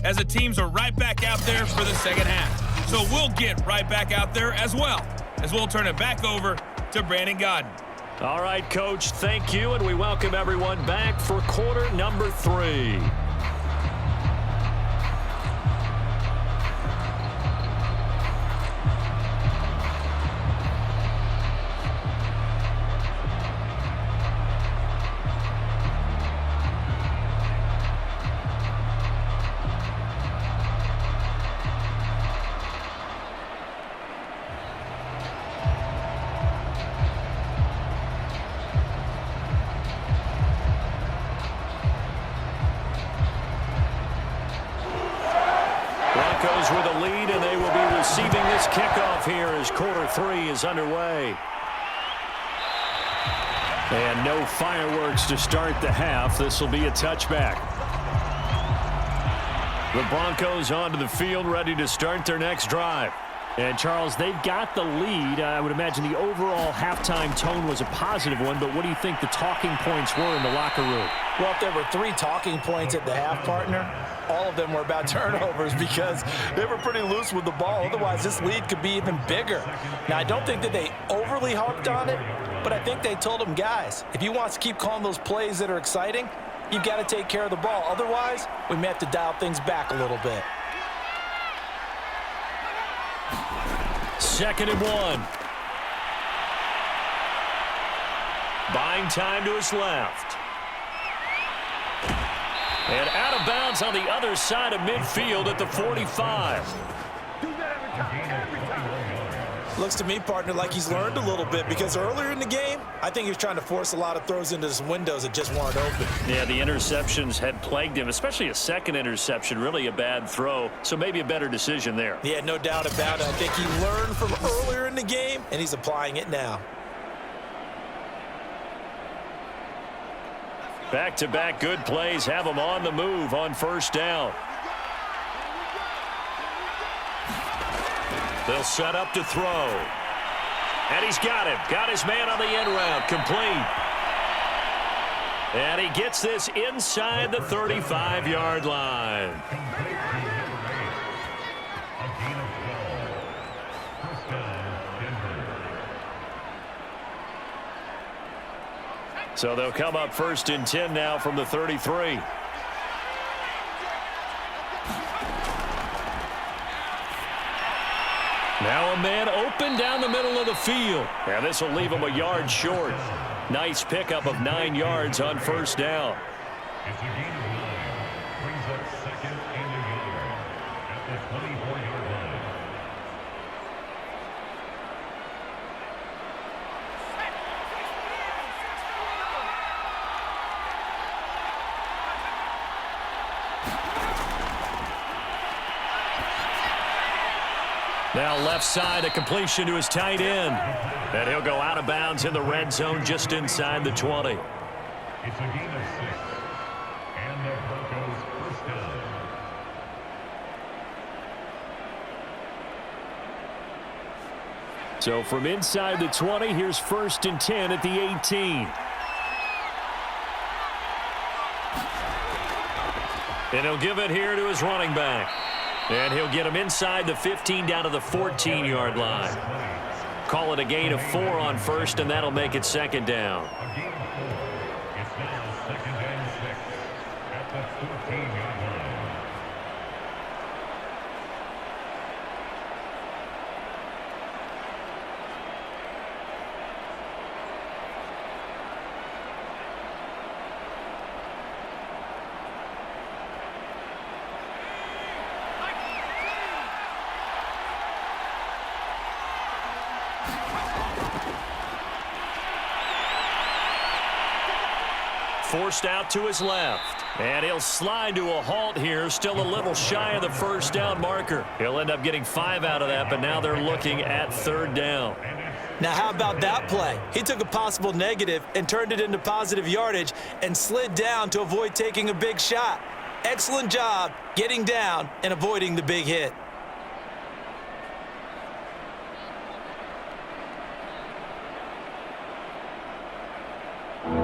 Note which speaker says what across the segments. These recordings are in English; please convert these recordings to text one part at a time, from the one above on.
Speaker 1: as the teams are right back out there for the second half. So we'll get right back out there as well, as we'll turn it back over to Brandon Godden.
Speaker 2: All right, Coach, thank you, and we welcome everyone back for quarter number 3. Broncos with a lead, and they will be receiving this kickoff here as quarter 3 is underway. And no fireworks to start the half. This will be a touchback. The Broncos onto the field, ready to start their next drive.
Speaker 3: And, Charles, they've got the lead. I would imagine the overall halftime tone was a positive one, but what do you think the talking points were in the locker room?
Speaker 4: Well, if there were 3 talking points at the half, partner, all of them were about turnovers because they were pretty loose with the ball. Otherwise, this lead could be even bigger. Now, I don't think that they overly harped on it, but I think they told them, guys, if you want to keep calling those plays that are exciting, you've got to take care of the ball. Otherwise, we may have to dial things back a little bit.
Speaker 2: 2nd and 1. Buying time to his left. And out of bounds on the other side of midfield at the 45.
Speaker 4: Looks to me, partner, like he's learned a little bit because earlier in the game, I think he was trying to force a lot of throws into some windows that just weren't open.
Speaker 2: Yeah, the interceptions had plagued him, especially a second interception, really a bad throw. So maybe a better decision there.
Speaker 4: Yeah, no doubt about it. I think he learned from earlier in the game, and he's applying it now.
Speaker 2: Back-to-back good plays have him on the move on first down. They'll set up to throw. And he's got him. Got his man on the end route. Complete. And he gets this inside the 35-yard line. So they'll come up 1st and 10 now from the 33. Now a man open down the middle of the field. And this will leave him a yard short. Nice pickup of 9 yards on first down.
Speaker 5: It's a gain of 9. Brings up 2nd and a yard at the 24-yard line.
Speaker 2: Now left side, a completion to his tight end. And he'll go out of bounds in the red zone just inside the 20.
Speaker 5: It's a gain of 6. And the Broncos first down.
Speaker 2: So from inside the 20, here's 1st and 10 at the 18. And he'll give it here to his running back. And he'll get him inside the 15 down to the 14-yard line. Call it a gain of 4 on first, and that'll make it 2nd down.
Speaker 5: A gain of 4. It's now 2nd and 6 at the 14-yard line.
Speaker 2: Forced out to his left. And he'll slide to a halt here, still a little shy of the first down marker. He'll end up getting 5 out of that, but now they're looking at 3rd down.
Speaker 4: Now, how about that play? He took a possible negative and turned it into positive yardage and slid down to avoid taking a big shot. Excellent job getting down and avoiding the big hit.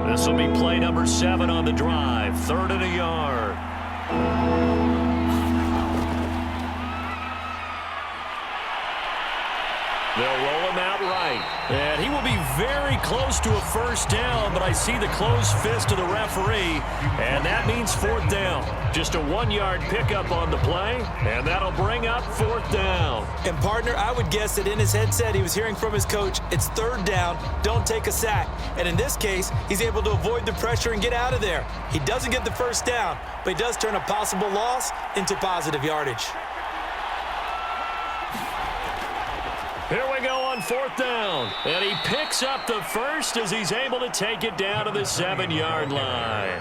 Speaker 2: This will be play number 7 on the drive. 3rd and a yard. very close to a first down, but I see the closed fist of the referee, and that means fourth down. Just a 1-yard pickup on the play, and that'll bring up fourth down.
Speaker 4: And, partner, I would guess that in his headset he was hearing from his coach, it's third down, don't take a sack. And in this case, he's able to avoid the pressure and get out of there. He doesn't get the first down, but he does turn a possible loss into positive yardage.
Speaker 2: Here we go on fourth down. And he picks up the first as he's able to take it down to the 7-yard line.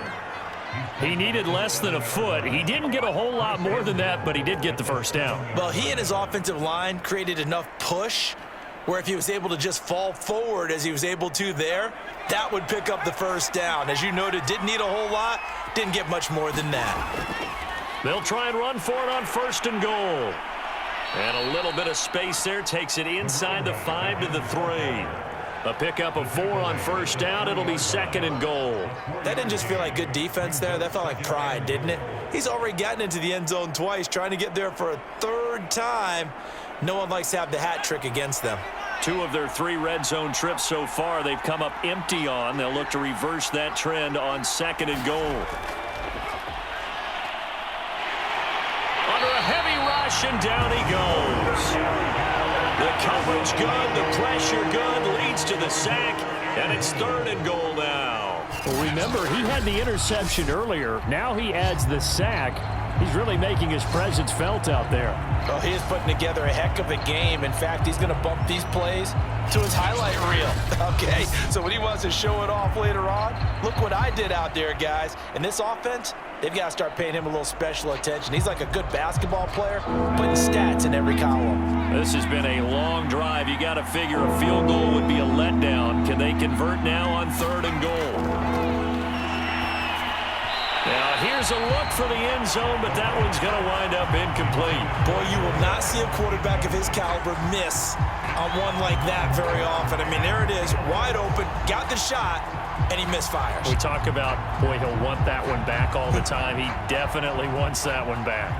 Speaker 3: He needed less than a foot. He didn't get a whole lot more than that, but he did get the first down.
Speaker 4: Well, he and his offensive line created enough push where if he was able to just fall forward as he was able to there, that would pick up the first down. As you noted, didn't need a whole lot, didn't get much more than that.
Speaker 2: They'll try and run for it on first and goal. And a little bit of space there takes it inside the 5 to the 3. A pickup of 4 on first down. It'll be 2nd and goal.
Speaker 4: That didn't just feel like good defense there. That felt like pride, didn't it? He's already gotten into the end zone twice, trying to get there for a 3rd time. No one likes to have the hat trick against them.
Speaker 2: 2 of their 3 red zone trips so far they've come up empty on. They'll look to reverse that trend on 2nd and goal. Under a heavy rush, and down he goes. The coverage good, the pressure good, leads to the sack, and it's 3rd and goal now.
Speaker 3: Well, remember, he had the interception earlier. Now he adds the sack. He's really making his presence felt out there.
Speaker 4: Well, he is putting together a heck of a game. In fact, he's going to bump these plays to his highlight reel. Okay, so when he wants to show it off later on, look what I did out there, guys. In this offense, they've got to start paying him a little special attention. He's like a good basketball player, putting stats in every column.
Speaker 2: This has been a long drive. You got to figure a field goal would be a letdown. Can they convert now on 3rd and goal? Now, here's a look for the end zone, but that one's going to wind up incomplete.
Speaker 4: Boy, you will not see a quarterback of his caliber miss on one like that very often. I mean, there it is, wide open, got the shot, and he misfires.
Speaker 3: We talk about, boy, he'll want that one back all the time. He definitely wants that one back.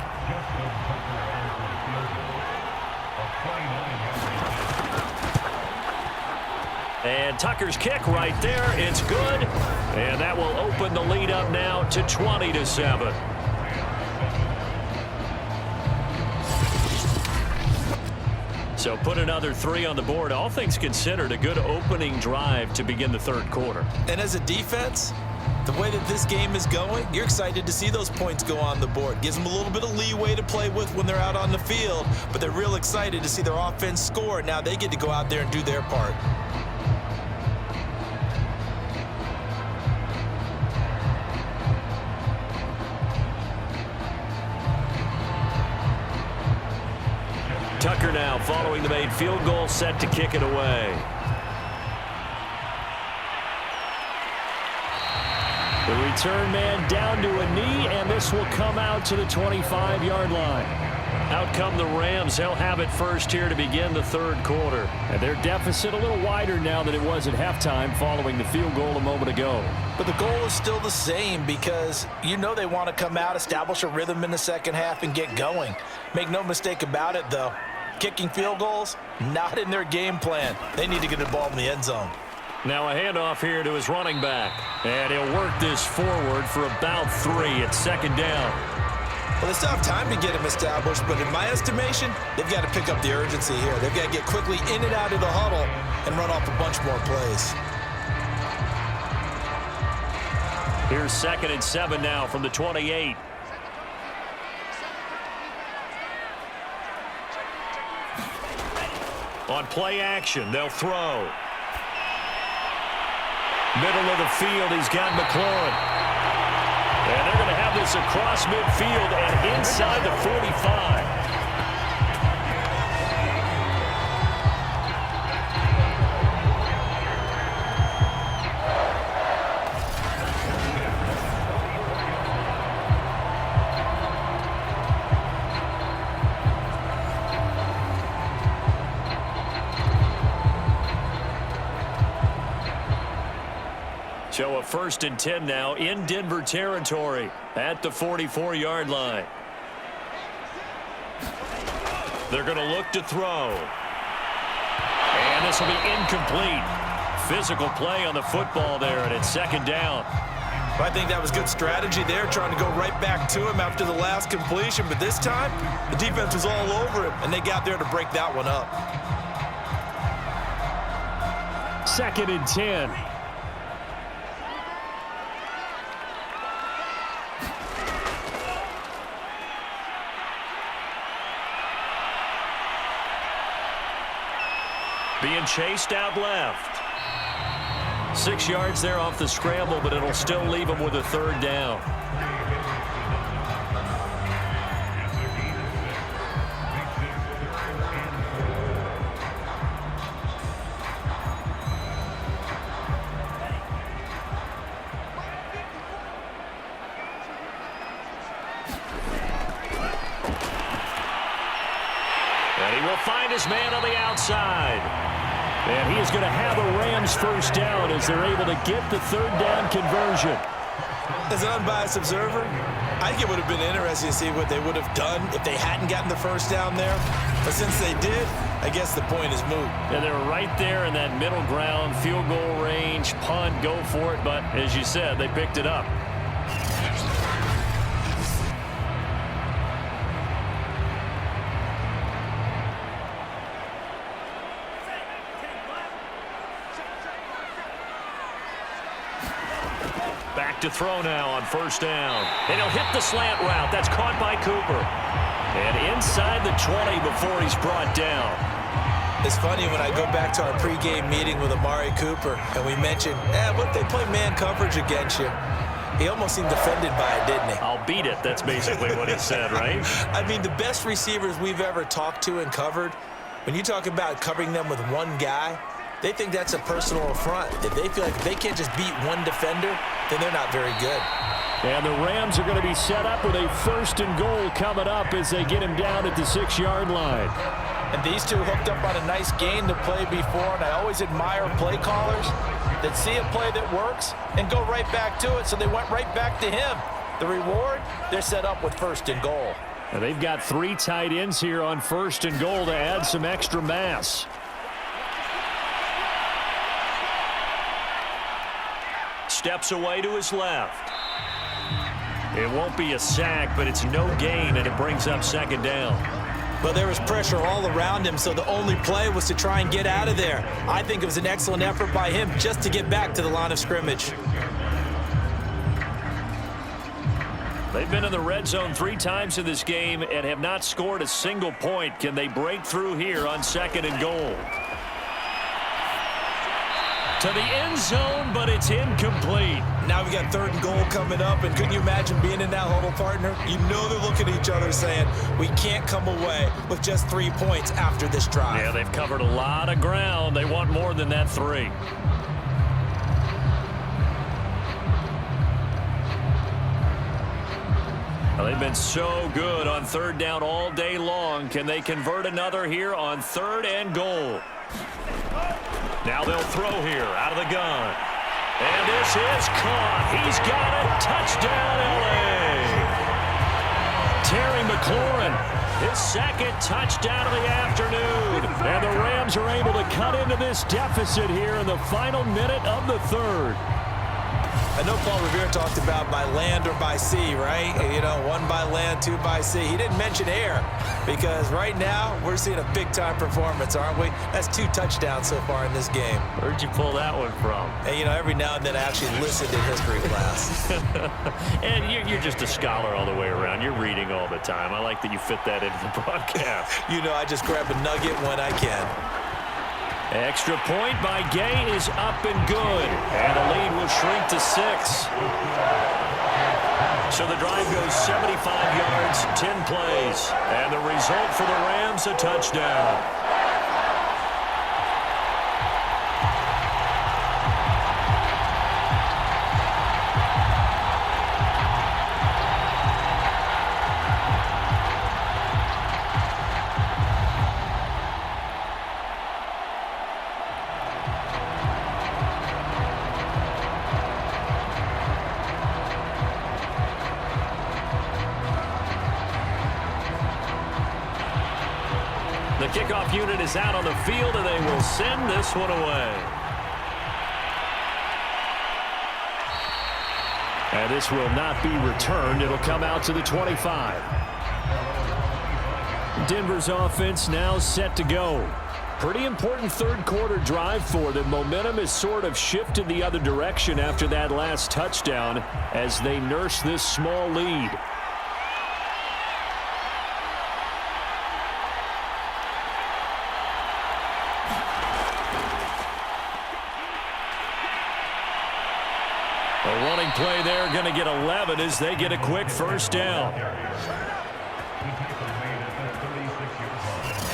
Speaker 2: And Tucker's kick right there. It's good. And that will open the lead up now to 20-7. So put another 3 on the board. All things considered, a good opening drive to begin the 3rd quarter.
Speaker 4: And as a defense, the way that this game is going, you're excited to see those points go on the board. Gives them a little bit of leeway to play with when they're out on the field, but they're real excited to see their offense score. Now they get to go out there and do their part.
Speaker 2: Tucker now following the made field goal, set to kick it away.
Speaker 3: The return man down to a knee, and this will come out to the 25-yard line.
Speaker 2: Out come the Rams. They'll have it first here to begin the 3rd quarter.
Speaker 3: And their deficit a little wider now than it was at halftime following the field goal a moment ago.
Speaker 4: But the goal is still the same because you know they want to come out, establish a rhythm in the second half, and get going. Make no mistake about it, though. Kicking field goals, not in their game plan. They need to get the ball in the end zone.
Speaker 2: Now a handoff here to his running back. And he'll work this forward for about 3. It's 2nd down.
Speaker 4: Well, they still have time to get him established, but in my estimation, they've got to pick up the urgency here. They've got to get quickly in and out of the huddle and run off a bunch more plays.
Speaker 2: Here's 2nd and 7 now from the 28. On play action, they'll throw. Middle of the field, he's got McLaurin. And they're going to have this across midfield and inside the 45. So a 1st and 10 now in Denver territory at the 44-yard line. They're going to look to throw. And this will be incomplete. physical play on the football there, and it's second down.
Speaker 4: I think that was good strategy there, trying to go right back to him after the last completion. But this time, the defense was all over him, and they got there to break that one up.
Speaker 3: 2nd and 10.
Speaker 2: Being chased out left. 6 yards there off the scramble, but it'll still leave him with a 3rd down. And he will find his man on the outside.
Speaker 3: And he is going to have the Rams 1st down as they're able to get the 3rd down conversion.
Speaker 4: As an unbiased observer, I think it would have been interesting to see what they would have done if they hadn't gotten the 1st down there. But since they did, I guess the point is moot.
Speaker 3: And they were right there in that middle ground, field goal range, punt, go for it. But as you said, they picked it up.
Speaker 2: Back to throw now on 1st down. And he'll hit the slant route. That's caught by Cooper. And inside the 20 before he's brought down.
Speaker 4: It's funny when I go back to our pregame meeting with Amari Cooper and we mentioned, what if they play man coverage against you? He almost seemed offended by it, didn't he?
Speaker 2: I'll beat it. That's basically what he said, right?
Speaker 4: I mean, the best receivers we've ever talked to and covered, when you talk about covering them with one guy, they think that's a personal affront. If they feel like if they can't just beat one defender, then they're not very good.
Speaker 3: And the Rams are going to be set up with a 1st and goal coming up as they get him down at the 6-yard line.
Speaker 4: And these two hooked up on a nice gain to play before, and I always admire play callers that see a play that works and go right back to it, so they went right back to him. The reward, they're set up with 1st and goal.
Speaker 3: And they've got 3 tight ends here on 1st and goal to add some extra mass.
Speaker 2: Steps away to his left. It won't be a sack, but it's no gain, and it brings up 2nd down.
Speaker 4: Well, there was pressure all around him, so the only play was to try and get out of there. I think it was an excellent effort by him just to get back to the line of scrimmage.
Speaker 2: They've been in the red zone 3 times in this game and have not scored a single point. Can they break through here on 2nd and goal? To the end zone, but it's incomplete.
Speaker 4: Now we got 3rd and goal coming up, and couldn't you imagine being in that huddle, partner? You know they're looking at each other saying, we can't come away with just 3 points after this drive.
Speaker 2: Yeah, they've covered a lot of ground. They want more than that 3. Well, they've been so good on 3rd down all day long. Can they convert another here on 3rd and goal? Now they'll throw here out of the gun. And this is caught. He's got it. Touchdown, L.A. Terry McLaurin, his 2nd touchdown of the afternoon.
Speaker 3: And the Rams are able to cut into this deficit here in the final minute of the 3rd.
Speaker 4: I know Paul Revere talked about by land or by sea, right? You know, 1 by land, 2 by sea. He didn't mention air because right now we're seeing a big-time performance, aren't we? That's 2 touchdowns so far in this game.
Speaker 2: Where'd you pull that one from?
Speaker 4: And, you know, every now and then I actually listened in history class.
Speaker 2: And you're just a scholar all the way around. You're reading all the time. I like that you fit that into the broadcast.
Speaker 4: You know, I just grab a nugget when I can.
Speaker 2: Extra point by Gay is up and good. And the lead will shrink to 6. So the drive goes 75 yards, 10 plays. And the result for the Rams, a touchdown. The kickoff unit is out on the field, and they will send this one away.
Speaker 3: And this will not be returned. It'll come out to the 25. Denver's offense now set to go. Pretty important third quarter drive for them. Momentum has sort of shifted the other direction after that last touchdown as they nurse this small lead. A running play there, going to get 11 as they get a quick first down.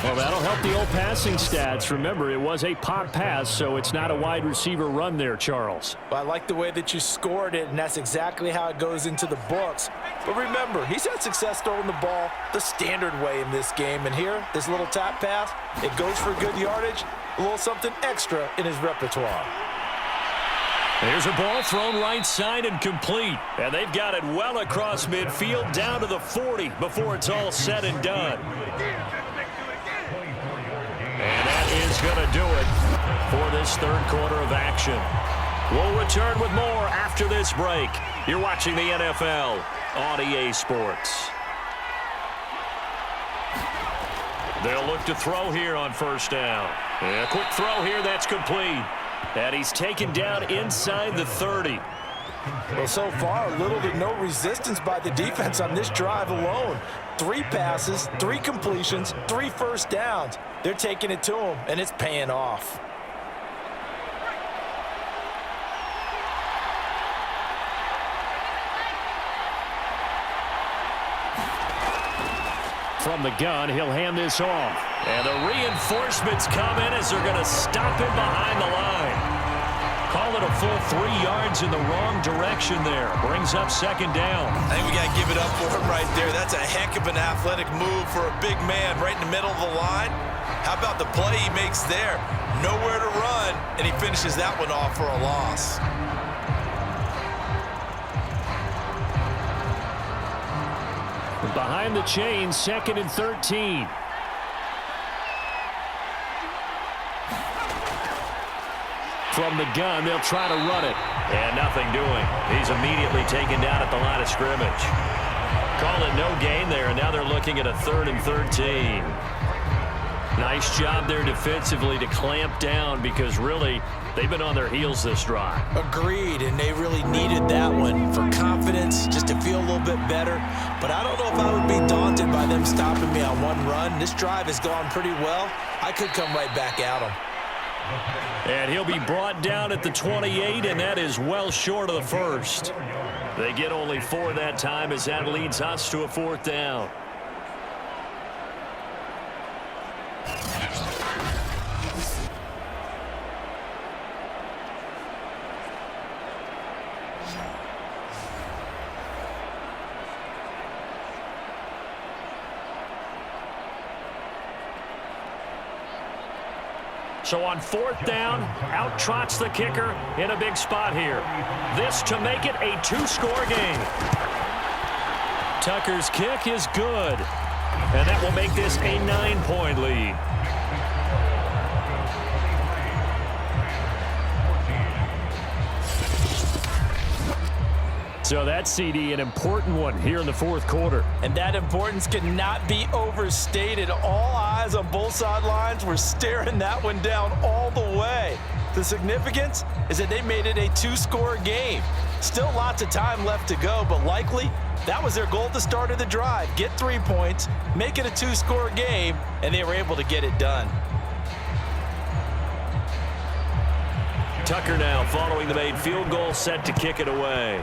Speaker 3: Well, that'll help the old passing stats. Remember, it was a pop pass, so it's not a wide receiver run there, Charles.
Speaker 4: Well, I like the way that you scored it, and that's exactly how it goes into the books. But remember, he's had success throwing the ball the standard way in this game. And here, this little tap pass, it goes for good yardage, a little something extra in his repertoire.
Speaker 2: There's a ball thrown right side and complete. And they've got it well across midfield down to the 40 before it's all said and done. And that is going to do it for this third quarter of action. We'll return with more after this break. You're watching the NFL on EA Sports. They'll look to throw here on first down. A quick throw here, that's complete. And he's taken down inside the 30.
Speaker 4: Well, so far, little to no resistance by the defense on this drive alone. 3 passes, 3 completions, 3 first downs. They're taking it to him, and it's paying off.
Speaker 3: From the gun, he'll hand this off.
Speaker 2: And the reinforcements come in as they're going to stop him behind the line. Call it a full 3 yards in the wrong direction there. Brings up second down.
Speaker 6: I think we got to give it up for him right there. That's a heck of an athletic move for a big man right in the middle of the line. How about the play he makes there? Nowhere to run, and he finishes that one off for a loss.
Speaker 3: Behind the chains, 2nd and 13. From the gun, they'll try to run it.
Speaker 2: And nothing doing. He's immediately taken down at the line of scrimmage. Call it no gain there, and now they're looking at a 3rd and 13. Nice job there defensively to clamp down because really they've been on their heels this drive.
Speaker 4: Agreed, and they really needed that one for confidence, just to feel a little bit better. But I don't know if I would be daunted by them stopping me on one run. This drive has gone pretty well. I could come right back at them.
Speaker 2: And he'll be brought down at the 28, and that is well short of the first. They get only 4 that time as that leads us to a 4th down. So on 4th down, out trots the kicker in a big spot here. This to make it a 2-score game. Tucker's kick is good. And that will make this a 9-point lead.
Speaker 3: So that CD, an important one here in the 4th quarter.
Speaker 4: And that importance cannot be overstated. All eyes on both sidelines were staring that one down all the way. The significance is that they made it a 2-score game. Still lots of time left to go, but likely that was their goal at the start of the drive. Get 3 points, make it a 2-score game, and they were able to get it done.
Speaker 2: Tucker now following the made field goal, set to kick it away.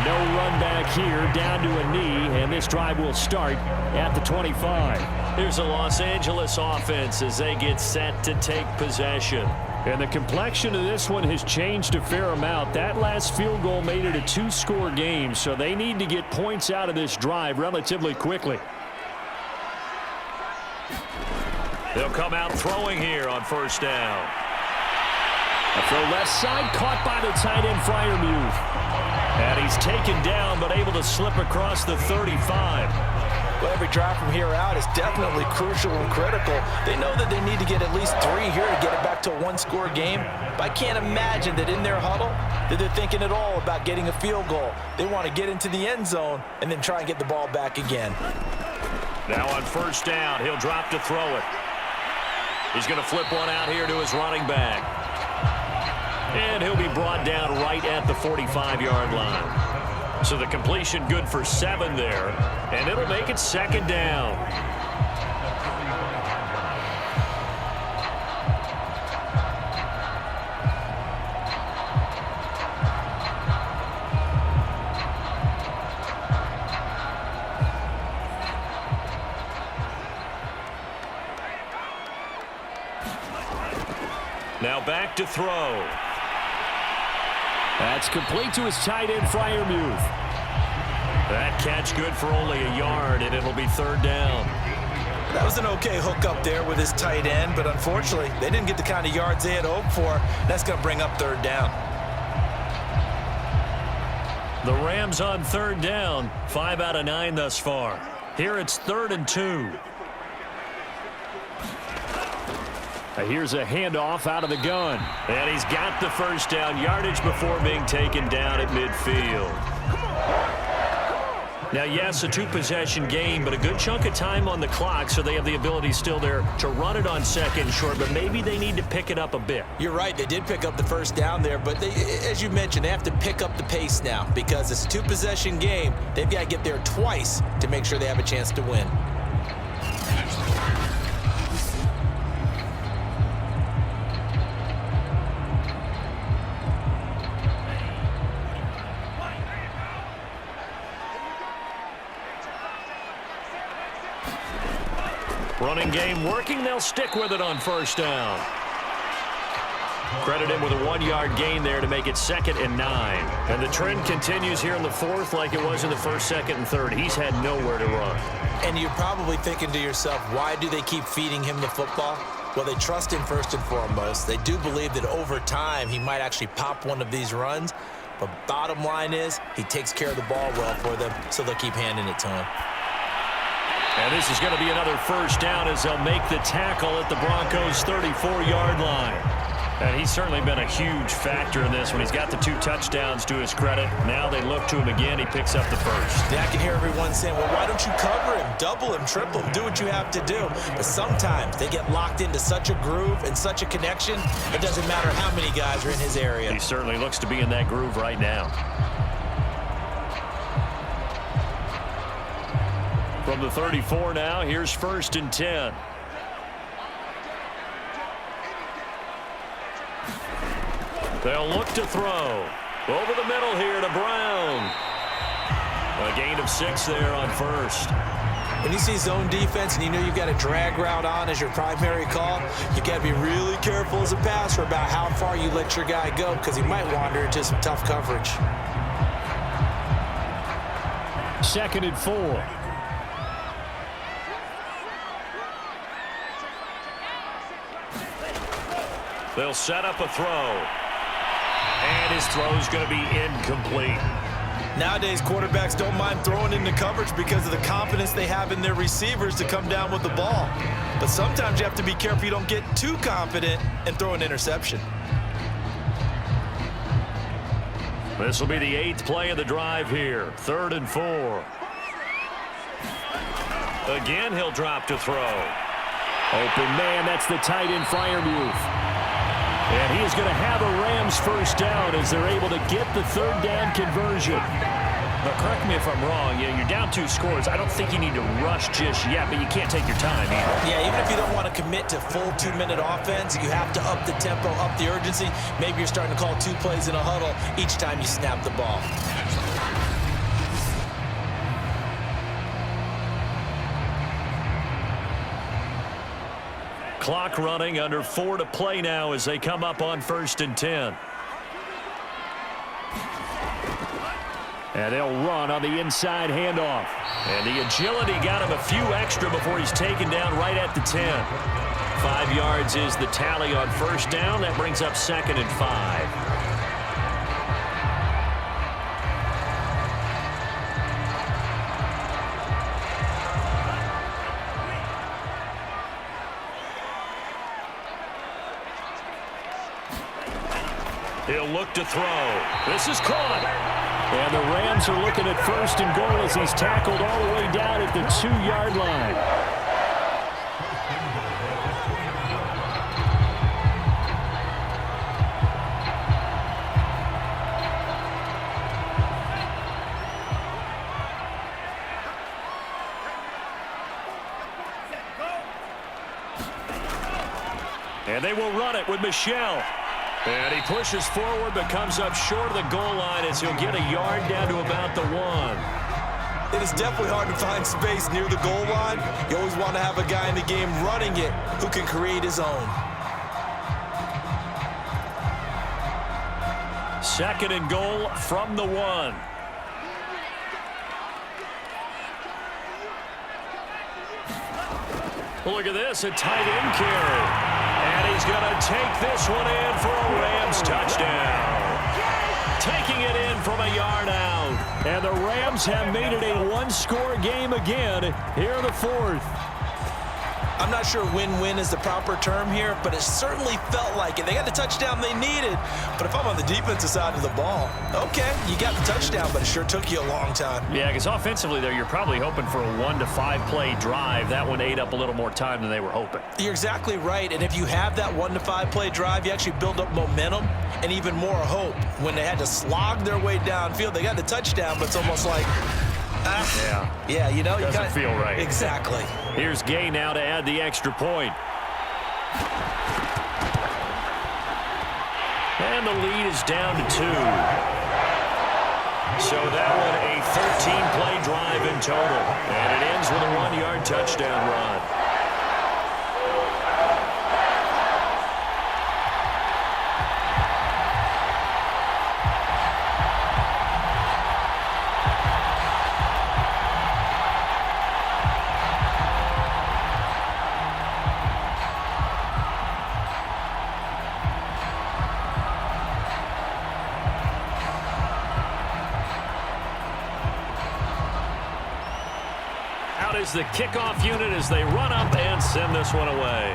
Speaker 3: No run back here, down to a knee, and this drive will start at the 25.
Speaker 2: Here's the Los Angeles offense as they get set to take possession.
Speaker 3: And the complexion of this one has changed a fair amount. That last field goal made it a 2-score game, so they need to get points out of this drive relatively quickly.
Speaker 2: They'll come out throwing here on first down.
Speaker 3: A throw left side, caught by the tight end Freiermuth.
Speaker 2: And he's taken down but able to slip across the 35.
Speaker 4: Well, every drive from here out is definitely crucial and critical. They know that they need to get at least 3 here to get it back to a one-score game. But I can't imagine that in their huddle that they're thinking at all about getting a field goal. They want to get into the end zone and then try and get the ball back again.
Speaker 3: Now on first down, he'll drop to throw it. He's going to flip one out here to his running back. And he'll be brought down right at the 45-yard line. So the completion good for 7 there, and it'll make it second down. Now back to throw. That's complete to his tight end, Freiermuth. That catch good for only a yard, and it'll be third down.
Speaker 6: That was an okay hook up there with his tight end, but unfortunately, they didn't get the kind of yards they had hoped for. That's going to bring up third down.
Speaker 3: The Rams on third down, 5 out of 9 thus far. Here it's 3rd and 2. Here's a handoff out of the gun. And he's got the first down yardage before being taken down at midfield. Now, yes, a 2-possession game, but a good chunk of time on the clock, so they have the ability still there to run it on second short, but maybe they need to pick it up a bit.
Speaker 6: You're right. They did pick up the first down there, but they, as you mentioned, they have to pick up the pace now because it's a 2-possession game. They've got to get there twice to make sure they have a chance to win.
Speaker 3: Running game working. They'll stick with it on first down. Credit him with a 1-yard gain there to make it 2nd and 9. And the trend continues here in the 4th like it was in the 1st, 2nd, and 3rd. He's had nowhere to run.
Speaker 6: And you're probably thinking to yourself, why do they keep feeding him the football? Well, they trust him first and foremost. They do believe that over time he might actually pop one of these runs. But bottom line is he takes care of the ball well for them, so they'll keep handing it to him.
Speaker 3: And this is going to be another first down as they'll make the tackle at the Broncos' 34-yard line. And he's certainly been a huge factor in this when he's got the 2 touchdowns to his credit. Now they look to him again. He picks up the first.
Speaker 6: Yeah, I can hear everyone saying, well, why don't you cover him, double him, triple him, do what you have to do. But sometimes they get locked into such a groove and such a connection, it doesn't matter how many guys are in his area.
Speaker 3: He certainly looks to be in that groove right now. From the 34 now, here's 1st and 10. They'll look to throw. Over the middle here to Brown. A gain of 6 there on first.
Speaker 6: When you see zone defense and you know you've got a drag route on as your primary call, you got to be really careful as a passer about how far you let your guy go because he might wander into some tough coverage.
Speaker 3: 2nd and 4. They'll set up a throw. And his throw's going to be incomplete.
Speaker 6: Nowadays, quarterbacks don't mind throwing into coverage because of the confidence they have in their receivers to come down with the ball. But sometimes you have to be careful you don't get too confident and throw an interception.
Speaker 3: This will be the 8th play of the drive here. 3rd and 4. Again, he'll drop to throw. Open man, that's the tight end, Freiermuth. And he is going to have a Rams first down as they're able to get the 3rd down conversion. But correct me if I'm wrong, you're down 2 scores. I don't think you need to rush just yet, but you can't take your time either.
Speaker 6: Yeah, even if you don't want to commit to full 2-minute offense, you have to up the tempo, up the urgency. Maybe you're starting to call 2 plays in a huddle each time you snap the ball.
Speaker 3: Clock running, under 4 to play now as they come up on 1st and 10. And they'll run on the inside handoff. And the agility got him a few extra before he's taken down right at the 10. 5 yards is the tally on first down. That brings up 2nd and 5.
Speaker 2: He'll look to throw. This is caught.
Speaker 3: And the Rams are looking at 1st and goal as he's tackled all the way down at the 2-yard line. And they will run it with Michel. And he pushes forward but comes up short of the goal line as he'll get a yard down to about the 1.
Speaker 6: It is definitely hard to find space near the goal line. You always want to have a guy in the game running it who can create his own.
Speaker 3: 2nd and goal from the 1. Look at this, a tight end carry. And he's going to take this one in for a Rams touchdown. Taking it in from a yard out. And the Rams have made it a one-score game again here in the 4th.
Speaker 6: I'm not sure win-win is the proper term here, but it certainly felt like it. They got the touchdown they needed, but if I'm on the defensive side of the ball, okay, you got the touchdown, but it sure took you a long time.
Speaker 3: Yeah, because offensively there, you're probably hoping for a 1 to 5 play drive. That one ate up a little more time than they were hoping.
Speaker 6: You're exactly right, and if you have that 1 to 5 play drive, you actually build up momentum and even more hope. When they had to slog their way downfield, they got the touchdown, but it's almost like, yeah, you know,
Speaker 3: doesn't feel right.
Speaker 6: Exactly.
Speaker 3: Here's Gay now to add the extra point. And the lead is down to 2. So that one a 13-play drive in total. And it ends with a 1-yard touchdown run. Is the kickoff unit as they run up and send this one away.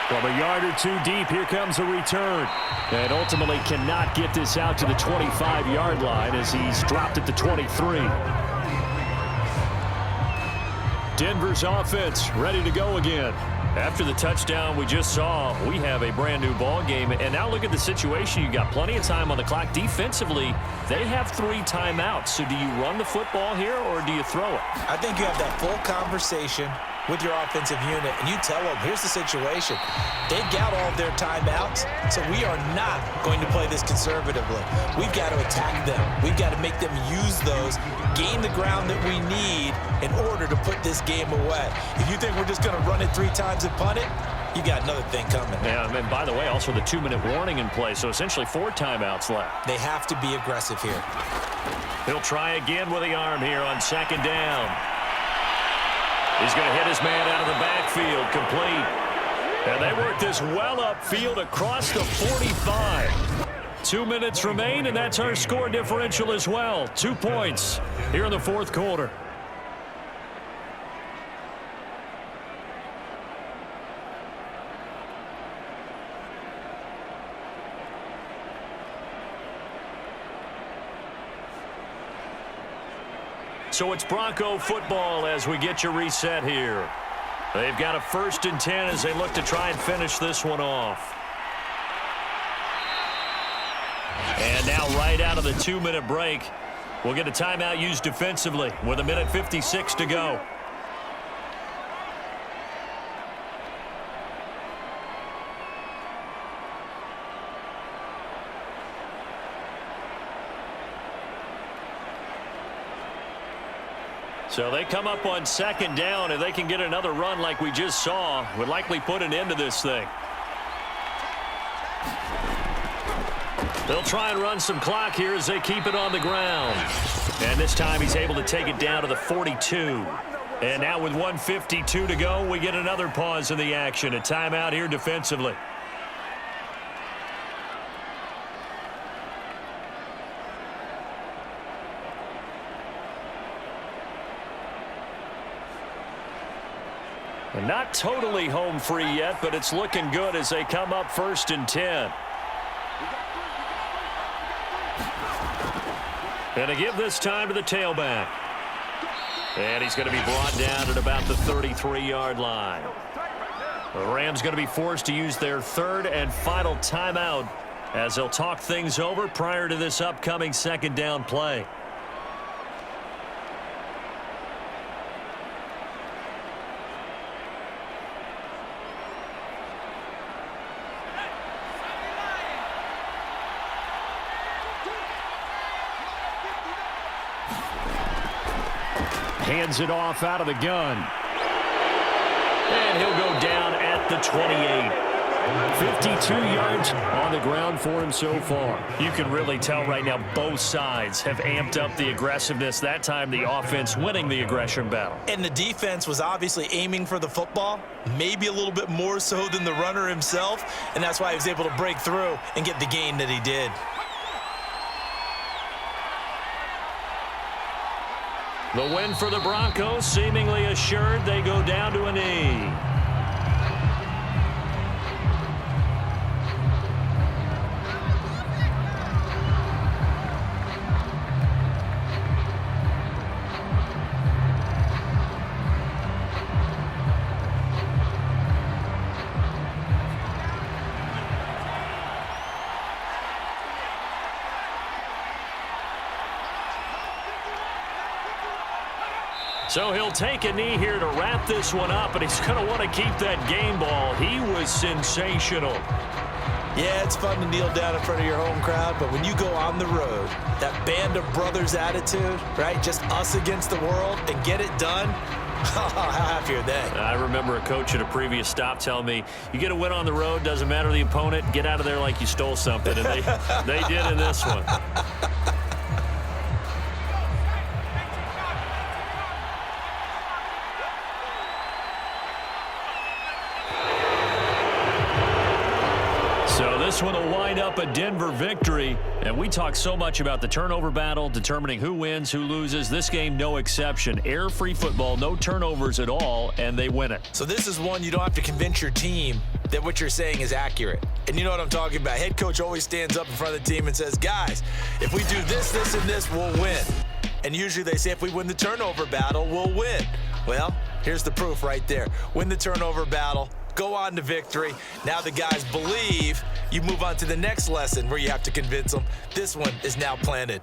Speaker 3: From a yard or 2 deep, here comes a return. And ultimately cannot get this out to the 25-yard line as he's dropped at the 23. Denver's offense ready to go again. After the touchdown we just saw, we have a brand new ball game. And now look at the situation. You got plenty of time on the clock. Defensively, they have 3 timeouts. So do you run the football here or do you throw it?
Speaker 6: I think you have that full conversation with your offensive unit, and you tell them, here's the situation. They've got all of their timeouts, so we are not going to play this conservatively. We've got to attack them. We've got to make them use those, gain the ground that we need in order to put this game away. If you think we're just going to run it 3 times and punt it, you got another thing coming.
Speaker 3: Yeah, and by the way, also the 2-minute warning in play, so essentially 4 timeouts left.
Speaker 6: They have to be aggressive here.
Speaker 3: He'll try again with the arm here on 2nd down. He's going to hit his man out of the backfield, complete. And they work this well upfield across the 45. 2 minutes remain, and that's our score differential as well. 2 points here in the 4th quarter. So it's Bronco football as we get you reset here. They've got a 1st and 10 as they look to try and finish this one off. And now right out of the 2-minute break, we'll get a timeout used defensively with 1:56 to go. So they come up on 2nd down, and they can get another run like we just saw. Would likely put an end to this thing. They'll try and run some clock here as they keep it on the ground. And this time he's able to take it down to the 42. And now with 1:52 to go, we get another pause in the action. A timeout here defensively. Not totally home free yet, but it's looking good as they come up 1st and 10. And to give this time to the tailback. And he's going to be brought down at about the 33-yard line. The Rams going to be forced to use their 3rd and final timeout as they'll talk things over prior to this upcoming 2nd down play. Hands it off out of the gun. And he'll go down at the 28. 52 yards on the ground for him so far. You can really tell right now both sides have amped up the aggressiveness. That time the offense winning the aggression battle.
Speaker 6: And the defense was obviously aiming for the football, maybe a little bit more so than the runner himself, and that's why he was able to break through and get the gain that he did.
Speaker 3: The win for the Broncos seemingly assured. They go down to a knee. So he'll take a knee here to wrap this one up, and he's going to want to keep that game ball. He was sensational.
Speaker 6: Yeah, it's fun to kneel down in front of your home crowd, but when you go on the road, that band of brothers attitude, right, just us against the world, and get it done, how happy are they?
Speaker 3: I remember a coach at a previous stop telling me, you get a win on the road, doesn't matter the opponent, get out of there like you stole something, and they did in this one. So this one will wind up a Denver victory. And we talk so much about the turnover battle, determining who wins, who loses. This game, no exception. Air-free football, no turnovers at all, and they win it.
Speaker 6: So this is one you don't have to convince your team that what you're saying is accurate. And you know what I'm talking about. Head coach always stands up in front of the team and says, guys, if we do this, this, and this, we'll win. And usually they say if we win the turnover battle, we'll win. Well, here's the proof right there. Win the turnover battle. Go on to victory. Now the guys believe. You move on to the next lesson where you have to convince them. This one is now planted.